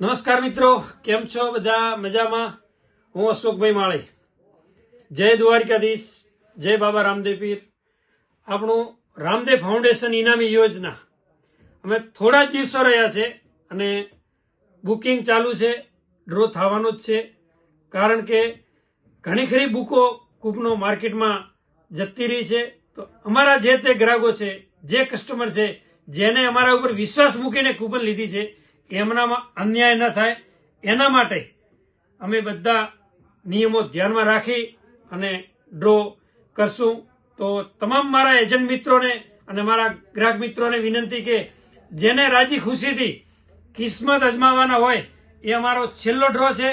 નમસ્કાર મિત્રો, કેમ છો બધા? મજામાં? હું અશોકભાઈ માળી. જય દ્વારકાધીશ, જય બાબા રામદેવ પીર. આપણું રામદેવ ફાઉન્ડેશન ઇનામી યોજના અમે થોડા જ દિવસો રહ્યા છે અને બુકિંગ ચાલુ છે. ડ્રો થવાનો જ છે, કારણ કે ઘણી ખરી બુકો કૂપનો માર્કેટમાં જતી રહી છે. તો અમારા જે તે ગ્રાહકો છે, જે કસ્ટમર છે, જેને અમારા ઉપર વિશ્વાસ મૂકીને કૂપન લીધી છે, એમનામાં અન્યાય ન થાય એના માટે અમે બધા નિયમો ધ્યાનમાં રાખી અને ડ્રો કરશું. તો તમામ મારા એજન્ટ મિત્રોને અને મારા ગ્રાહક મિત્રોને વિનંતી કે જેને રાજી ખુશીથી કિસ્મત અજમાવવાના હોય એ અમારો છેલ્લો ડ્રો છે.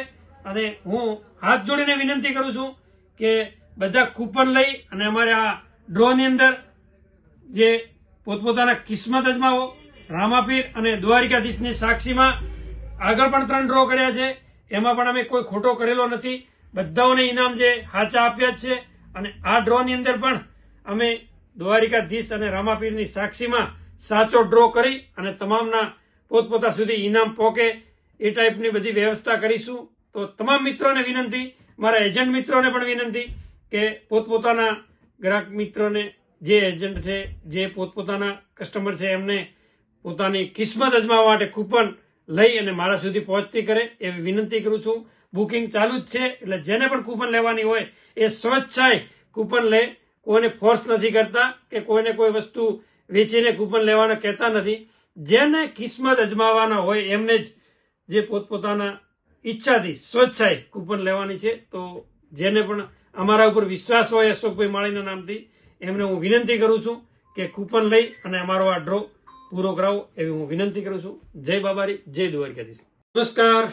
અને હું હાથ જોડીને વિનંતી કરું છું કે બધા કૂપન લઈ અને અમારે આ ડ્રોની અંદર જે પોતપોતાના કિસ્મત અજમાવો. રામાપીર અને દ્વારિકાધીશની સાક્ષીમાં આગળ પણ 3 ડ્રો કર્યા છે, એમાં પણ અમે કોઈ ખોટો કરેલો નથી. બધાઓને ઇનામ જે હાચા આપ્યા જ છે. અને આ ડ્રોની અંદર પણ અમે દ્વારિકાધીશ અને રામાપીરની સાક્ષીમાં સાચો ડ્રો કરી અને તમામના પોતપોતા સુધી ઇનામ પહોંચે એ ટાઈપની બધી વ્યવસ્થા કરીશું. તો તમામ મિત્રોને વિનંતી, મારા એજન્ટ મિત્રોને પણ વિનંતી કે પોતપોતાના ગ્રાહક મિત્રોને, જે એજન્ટ છે, જે પોતપોતાના કસ્ટમર છે, એમને પોતાની કિસ્મત અજમાવવા માટે કૂપન લઈ અને મારા સુધી પહોંચતી કરે એવી વિનંતી કરું છું. બુકિંગ ચાલુ જ છે, એટલે જેને પણ કૂપન લેવાની હોય એ સ્વેચ્છાએ કૂપન લે. કોઈને ફોર્સ નથી કરતા કે કોઈને કોઈ વસ્તુ વેચીને કૂપન લેવાના કહેતા નથી. જેને કિસ્મત અજમાવવાના હોય એમને જ જે પોતપોતાના ઈચ્છાથી સ્વેચ્છાએ કૂપન લેવાની છે. તો જેને પણ અમારા ઉપર વિશ્વાસ હોય અશોકભાઈ માળીના નામથી, એમને હું વિનંતી કરું છું કે કૂપન લઈ અને અમારો આ ડ્રો પૂરો કરાવો એવી હું વિનંતી કરું છું. જય બાબારી, જય દ્વારકાધીશ. નમસ્કાર,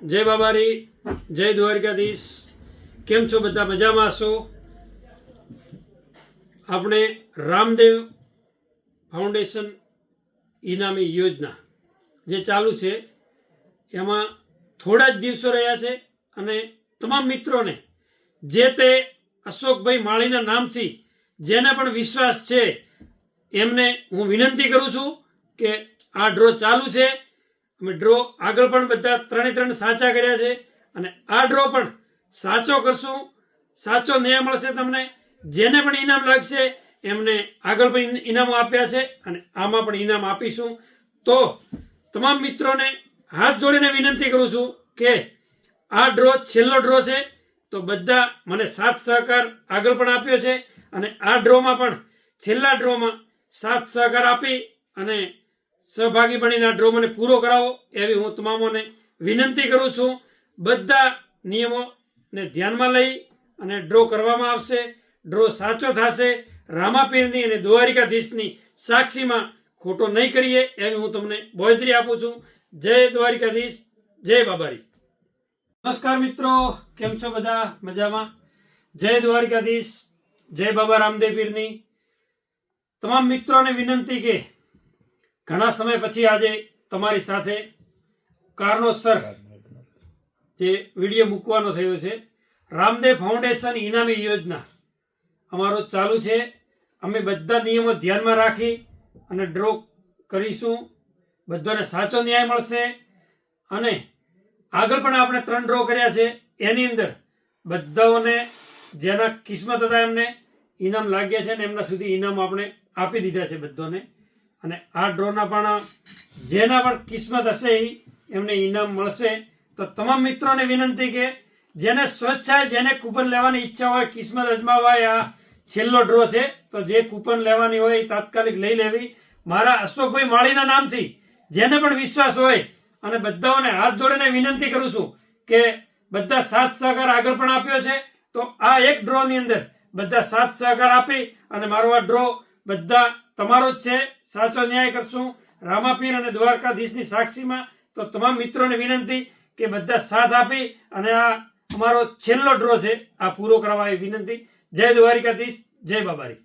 જય બાબારી, જય દ્વારકાધીશ. કેમ છો બધા? મજામાં હશો? આપણે રામદેવ ફાઉન્ડેશન ઇનામી યોજના જે ચાલુ છે એમાં થોડા જ દિવસો રહ્યા છે અને તમામ મિત્રોને જે તે અશોકભાઈ માળીના નામથી જેને પણ વિશ્વાસ છે એમને હું વિનંતી કરું છું કે આ ડ્રો ચાલુ છે. અમે ડ્રો આગળ પણ બધા 3 સાચા કર્યા છે અને આ ડ્રો પણ સાચો કરશું. સાચો ન્યાય મળશે તમને. જેને પણ ઇનામ લાગશે એમને આગળ પણ ઇનામો આપ્યા છે અને આમાં પણ ઇનામ આપીશું. તો તમામ મિત્રોને હાથ જોડીને વિનંતી કરું છું કે આ ડ્રો છેલ્લો ડ્રો છે. તો બધા મને સાથ સહકાર આગળ પણ આપ્યો છે અને આ ડ્રોમાં પણ છેલ્લા ડ્રોમાં સાથ સહકાર આપી અને સહભાગી બનીને આ ડ્રો મને પૂરો કરાવો એવી હું તમામોને વિનંતી કરું છું. બધા નિયમોને ધ્યાનમાં લઈ અને ડ્રો કરવામાં આવશે. ડ્રો સાચો થશે. રામાપીરની અને દ્વારિકાધીશની સાક્ષીમાં ખોટો નહીં કરીએ એવી હું તમને બોંધરી આપું છું. જય દ્વારિકાધીશ, જય બાબારી. નમસ્કાર મિત્રો, કેમ છો બધા? મજામાં? જય દ્વારિકાધીશ, જય બાબા રામદેવ પીરની. તમામ મિત્રોને વિનંતી કે ઘણા સમય પછી આજે તમારી સાથે કારણોસર જે વિડીયો મૂકવાનો થયો છે. રામદેવ ફાઉન્ડેશન ઇનામી યોજના અમારો ચાલુ છે. અમે બધા નિયમો ધ્યાનમાં રાખી અને ડ્રો કરીશું. બધાને સાચો ન્યાય મળશે અને આગળ પણ આપણે 3 ડ્રો કર્યા છે. એની અંદર બધાઓને જેના કિસ્મત હતા એમને ઇનામ લાગ્યા છે ને એમના સુધી ઇનામ આપણે આપી દીધા છે બધાને. અને આ ડ્રોના પણ જેના પણ કિસ્મત હશે એમને ઇનામ મળશે. તો તમામ મિત્રોને વિનંતી કે જેને સ્વેચ્છાએ જેને કૂપન લેવાની ઈચ્છા હોય, કિસ્મત અજમાવવા, આ છેલ્લો ડ્રો છે, તો જે કૂપન લેવાની હોય એ તાત્કાલિક લઈ લેવી. મારા અશોકભાઈ માળીના નામથી જેને પણ વિશ્વાસ હોય અને બધાઓને હાથ જોડીને વિનંતી કરું છું કે બધા સાથ સહકાર આગળ પણ આપ્યો છે. તો આ એક ડ્રોની અંદર બધા સાથ સહકાર આપી અને મારો આ ડ્રો બધા તમારો જ છે. સાચો ન્યાય કરશું રામાપીર અને દ્વારકાધીશની સાક્ષીમાં. તો તમામ મિત્રોને વિનંતી કે બધા સાથ આપી અને આ અમારો છેલ્લો ડ્રો છે આ પૂરો કરવા એ વિનંતી. જય દ્વારિકાધીશ, જય બાબારી.